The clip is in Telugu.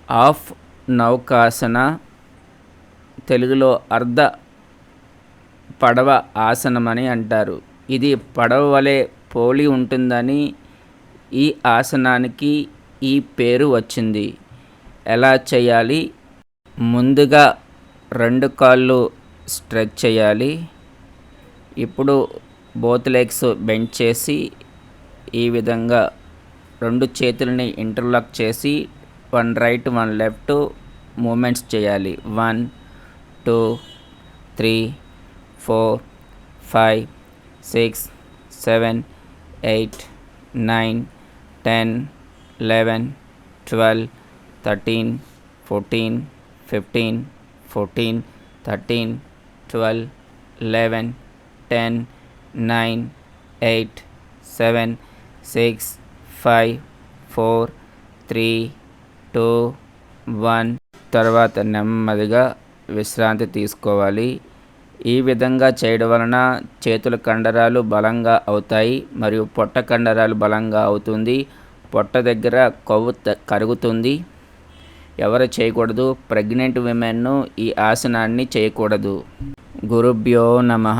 ఆఫ్ నౌకాసన, తెలుగులో అర్ధ పడవ ఆసనమని అంటారు. ఇది పడవ వలె పోలి ఉంటుందని ఈ ఆసనానికి ఈ పేరు వచ్చింది. ఎలా చేయాలి? ముందుగా 2 కాళ్ళు స్ట్రెచ్ చేయాలి. ఇప్పుడు బోత్ లెగ్స్ బెండ్ చేసి ఈ విధంగా 2 చేతులని ఇంటర్లాక్ చేసి 1 రైట్ 1 లెఫ్ట్ మూమెంట్స్ చేయాలి. 1 2 3 4 5 6 7 8 9 10 11 12 13 14 15 14 13 12 11 10 9 8 7 6 5 4 3 2 1. తర్వాత నెమ్మదిగా విశ్రాంతి తీసుకోవాలి. ఈ విధంగా చేయడం వలన చేతుల కండరాలు బలంగా అవుతాయి మరియు పొట్ట కండరాలు బలంగా అవుతుంది. పొట్ట దగ్గర కొవ్వు కరుగుతుంది. ఎవరు చేయకూడదు. ప్రెగ్నెంట్ విమెన్ ఈ ఆసనాన్ని చేయకూడదు. గురుభ్యో నమః.